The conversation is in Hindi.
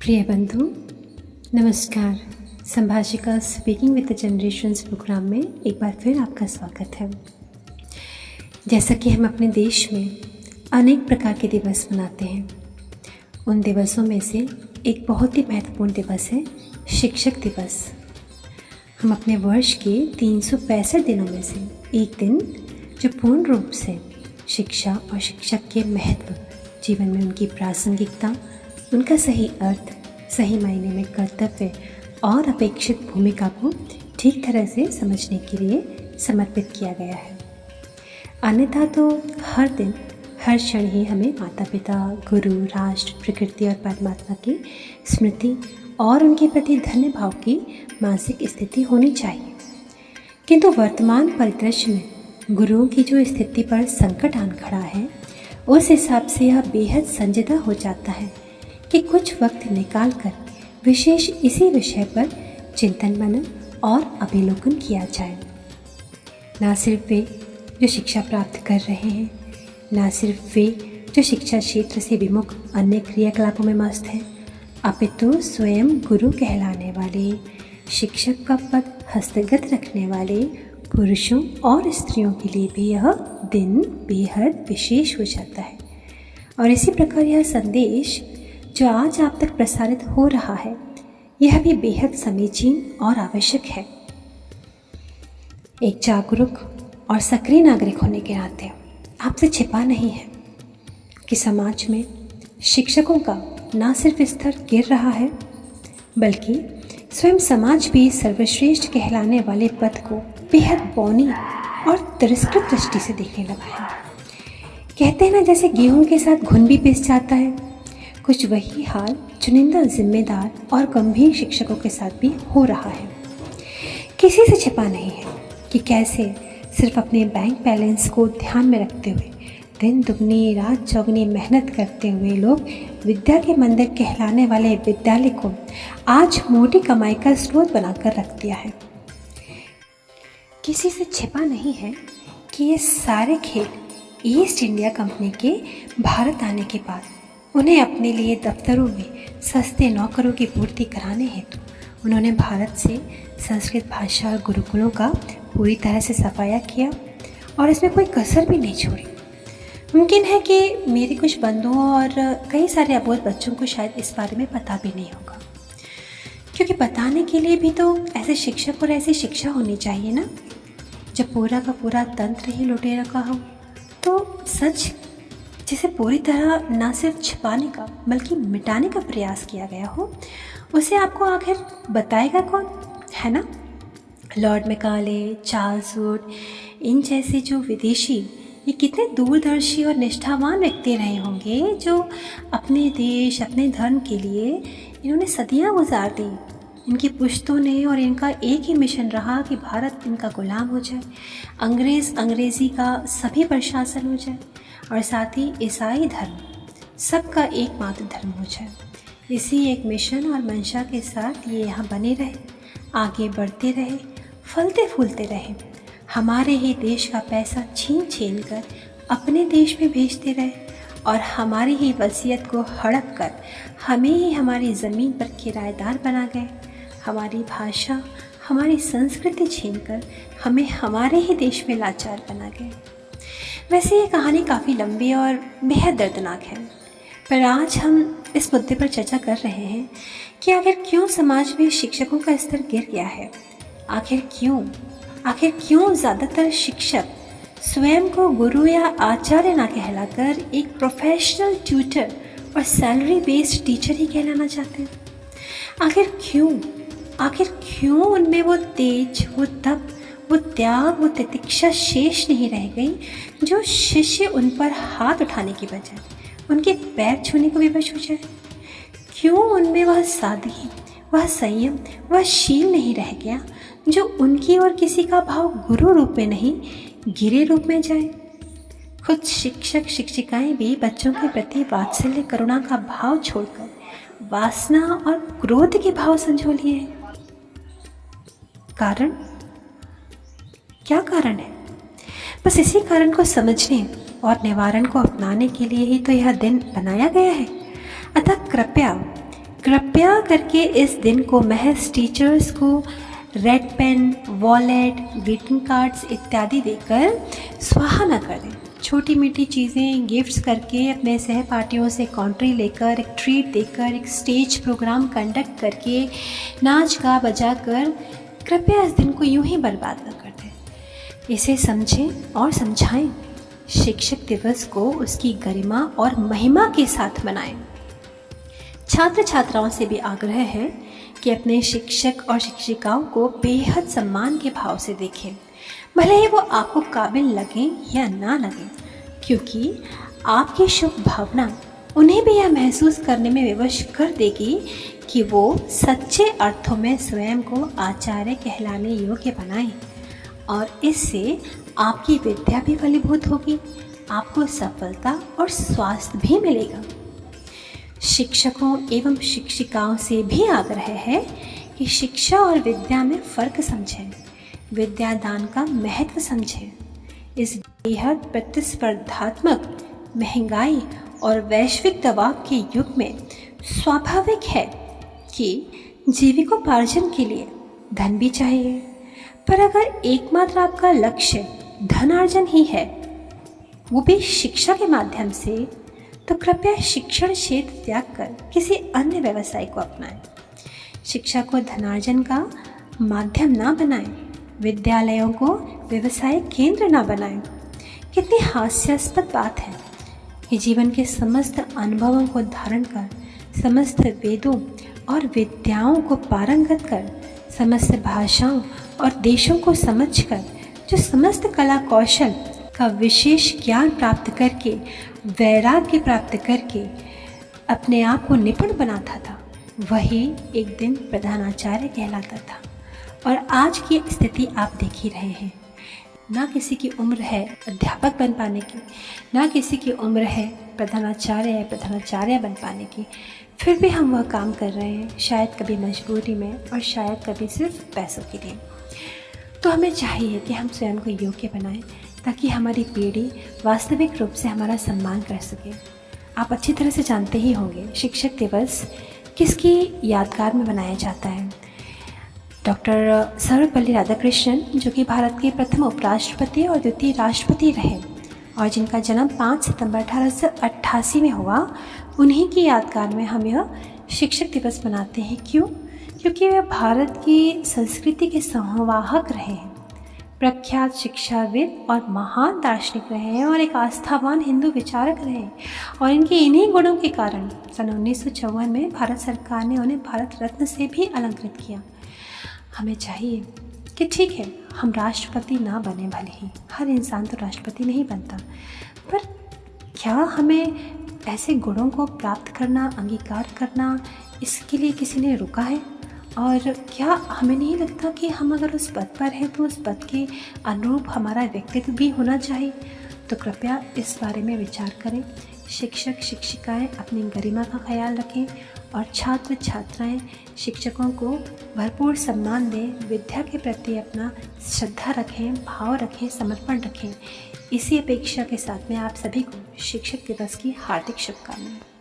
प्रिय बंधु नमस्कार। संभाषिका speaking with the generations programme में एक बार फिर आपका स्वागत है। जैसा कि हम अपने देश में अनेक प्रकार के दिवस मनाते हैं, उन दिवसों में से एक बहुत ही महत्वपूर्ण दिवस है शिक्षक दिवस। हम अपने वर्ष के 365 दिनों में से एक दिन जो पूर्ण रूप से शिक्षा और शिक्षक के महत्व, जीवन में उनकी प्रासंगिकता, उनका सही अर्थ, सही मायने में कर्तव्य और अपेक्षित भूमिका को ठीक तरह से समझने के लिए समर्पित किया गया है। अन्यथा तो हर दिन हर क्षण ही हमें माता पिता, गुरु, राष्ट्र, प्रकृति और परमात्मा की स्मृति और उनके प्रति धन्य भाव की मानसिक स्थिति होनी चाहिए। किंतु वर्तमान परिदृश्य में गुरुओं की जो स्थिति पर संकट आन खड़ा है, उस हिसाब से यह बेहद संजीदा हो जाता है कि कुछ वक्त निकालकर विशेष इसी विषय पर चिंतन मनन और अवलोकन किया जाए। ना सिर्फ वे जो शिक्षा प्राप्त कर रहे हैं, ना सिर्फ वे जो शिक्षा क्षेत्र से विमुख अन्य क्रियाकलापों में मस्त हैं, अपितु स्वयं गुरु कहलाने वाले, शिक्षक का पद हस्तगत रखने वाले पुरुषों और स्त्रियों के लिए भी यह दिन बेहद विशेष हो जाता है। और इसी प्रकार यह संदेश जो आज आप तक प्रसारित हो रहा है, यह भी बेहद समीचीन और आवश्यक है। एक जागरूक और सक्रिय नागरिक होने के नाते आपसे छिपा नहीं है कि समाज में शिक्षकों का ना सिर्फ स्तर गिर रहा है, बल्कि स्वयं समाज भी सर्वश्रेष्ठ कहलाने वाले पद को बेहद बौनी और तिरस्कृत दृष्टि से देखने लगा है। कहते हैं ना, जैसे गेहूं के साथ घुन भी पिस जाता है, कुछ वही हाल चुनिंदा जिम्मेदार और गंभीर शिक्षकों के साथ भी हो रहा है। किसी से छिपा नहीं है कि कैसे सिर्फ अपने बैंक बैलेंस को ध्यान में रखते हुए दिन दुगनी रात चौगनी मेहनत करते हुए लोग विद्या के मंदिर कहलाने वाले विद्यालय को आज मोटी कमाई का स्रोत बनाकर रख दिया है। किसी से छिपा नहीं है कि ये सारे खेल ईस्ट इंडिया कंपनी के भारत आने के बाद उन्हें अपने लिए दफ्तरों में सस्ते नौकरों की पूर्ति कराने हेतु उन्होंने भारत से संस्कृत भाषा और गुरुकुलों का पूरी तरह से सफाया किया और इसमें कोई कसर भी नहीं छोड़ी। मुमकिन है कि मेरे कुछ बंधुओं और कई सारे अबोध बच्चों को शायद इस बारे में पता भी नहीं होगा, क्योंकि बताने के लिए भी तो ऐसे शिक्षक और ऐसी शिक्षा होनी चाहिए ना। जब पूरा का पूरा तंत्र ही लुटेरा का हो, तो सच जिसे पूरी तरह ना सिर्फ छिपाने का बल्कि मिटाने का प्रयास किया गया हो, उसे आपको आखिर बताएगा कौन, है ना। लॉर्ड मैकाले, चार्ल्स वुड, इन जैसे जो विदेशी, ये कितने दूरदर्शी और निष्ठावान व्यक्ति रहे होंगे जो अपने देश, अपने धर्म के लिए इन्होंने सदियां गुजार दी। इनकी पुश्तों ने और इनका एक ही मिशन रहा कि भारत इनका गुलाम हो जाए, अंग्रेज़ी का सभी प्रशासन हो जाए और साथ ही ईसाई धर्म सबका एकमात्र धर्म हो जाए। इसी एक मिशन और मंशा के साथ ये यहाँ बने रहे, आगे बढ़ते रहे, फलते फूलते रहे, हमारे ही देश का पैसा छीन छीन कर अपने देश में भेजते रहे और हमारी ही वसीयत को हड़प कर हमें ही हमारी ज़मीन पर किराएदार बना गए, हमारी भाषा, हमारी संस्कृति छीनकर हमें हमारे ही देश में लाचार बना गए। वैसे ये कहानी काफ़ी लंबी और बेहद दर्दनाक है, पर आज हम इस मुद्दे पर चर्चा कर रहे हैं कि आखिर क्यों समाज में शिक्षकों का स्तर गिर गया है। आखिर क्यों ज़्यादातर शिक्षक स्वयं को गुरु या आचार्य ना कहलाकर एक प्रोफेशनल ट्यूटर और सैलरी बेस्ड टीचर ही कहलाना चाहते हैं। आखिर क्यों उनमें वो तेज, वो तप, वो त्याग, वो तितिक्षा शेष नहीं रह गई जो शिष्य उन पर हाथ उठाने की बजाय उनके पैर छूने को विवश हो जाए। क्यों उनमें वह सादगी, वह संयम, वह शील नहीं रह गया जो उनकी और किसी का भाव गुरु रूप में नहीं, गिरे रूप में जाए। खुद शिक्षक शिक्षिकाएं भी बच्चों के प्रति वात्सल्य, करुणा का भाव छोड़कर वासना और क्रोध के भाव संजो लिए हैं। कारण क्या कारण है? बस इसी कारण को समझने और निवारण को अपनाने के लिए ही तो यह दिन बनाया गया है। अतः कृपया कृपया करके इस दिन को महज टीचर्स को red pen, wallet, greeting cards इत्यादि देकर स्वाहा न कर दें। छोटी मीठी चीज़ें गिफ्ट्स करके, अपने सहपाठियों से कॉन्ट्री लेकर, एक ट्रीट देकर, एक स्टेज प्रोग्राम कंडक्ट करके, नाच गा बजा कर कृपया इस दिन को यूं ही बर्बाद न कर दें। इसे समझें और समझाएं। शिक्षक दिवस को उसकी गरिमा और महिमा के साथ मनाएं। छात्र छात्राओं से भी आग्रह है कि अपने शिक्षक और शिक्षिकाओं को बेहद सम्मान के भाव से देखें, भले ही वो आपको काबिल लगें या ना लगें, क्योंकि आपकी शुभ भावना उन्हें भी यह महसूस करने में विवश कर देगी कि वो सच्चे अर्थों में स्वयं को आचार्य कहलाने योग्य बनाएं, और इससे आपकी विद्या भी फलीभूत होगी, आपको सफलता और स्वास्थ्य भी मिलेगा। शिक्षकों एवं शिक्षिकाओं से भी आग्रह है कि शिक्षा और विद्या में फ़र्क समझें, विद्यादान का महत्व समझें। इस बेहद प्रतिस्पर्धात्मक, महंगाई और वैश्विक दबाव के युग में स्वाभाविक है कि जीविकोपार्जन के लिए धन भी चाहिए, पर अगर एकमात्र आपका लक्ष्य धनार्जन ही है, वो भी शिक्षा के माध्यम से, तो कृपया शिक्षण क्षेत्र त्याग कर किसी अन्य व्यवसाय को अपनाएं। शिक्षा को धनार्जन का माध्यम ना बनाएं, विद्यालयों को व्यवसायिक केंद्र ना बनाएं। कितनी हास्यास्पद बात है कि जीवन के समस्त अनुभवों को धारण कर, समस्त वेदों और विद्याओं को पारंगत कर, समस्त भाषाओं और देशों को समझकर, जो समस्त कला कौशल का विशेष ज्ञान प्राप्त करके, वैराग्य प्राप्त करके अपने आप को निपुण बनाता था, वही एक दिन प्रधानाचार्य कहलाता था। और आज की स्थिति आप देख ही रहे हैं। ना किसी की उम्र है अध्यापक बन पाने की, ना किसी की उम्र है प्रधानाचार्य बन पाने की, फिर भी हम वह काम कर रहे हैं, शायद कभी मजबूरी में और शायद कभी सिर्फ पैसों के लिए। तो हमें चाहिए कि हम स्वयं को योग्य बनाएं, ताकि हमारी पीढ़ी वास्तविक रूप से हमारा सम्मान कर सके। आप अच्छी तरह से जानते ही होंगे शिक्षक दिवस किसकी यादगार में मनाया जाता है। डॉक्टर सर्वपल्ली राधाकृष्णन, जो कि भारत के प्रथम उपराष्ट्रपति और द्वितीय राष्ट्रपति रहे और जिनका जन्म 5 सितंबर 1888 में हुआ, उन्हीं की यादगार में हम यह शिक्षक दिवस मनाते हैं। क्यों? क्योंकि वे भारत की संस्कृति के संवाहक रहे हैं, प्रख्यात शिक्षाविद और महान दार्शनिक रहे हैं और एक आस्थावान हिंदू विचारक रहे हैं। और इनके इन्हीं गुणों के कारण सन 1954 में भारत सरकार ने उन्हें भारत रत्न से भी अलंकृत किया। हमें चाहिए कि ठीक है, हम राष्ट्रपति ना बने, भले ही हर इंसान तो राष्ट्रपति नहीं बनता, पर क्या हमें ऐसे गुणों को प्राप्त करना, अंगीकार करना, इसके लिए किसी ने रुका है? और क्या हमें नहीं लगता कि हम अगर उस पद पर हैं तो उस पद के अनुरूप हमारा व्यक्तित्व भी होना चाहिए? तो कृपया इस बारे में विचार करें। शिक्षक शिक्षिकाएं अपनी गरिमा का ख्याल रखें और छात्र छात्राएं शिक्षकों को भरपूर सम्मान दें, विद्या के प्रति अपना श्रद्धा रखें, भाव रखें, समर्पण रखें। इसी अपेक्षा के साथ मैं आप सभी को शिक्षक दिवस की हार्दिक शुभकामनाएं।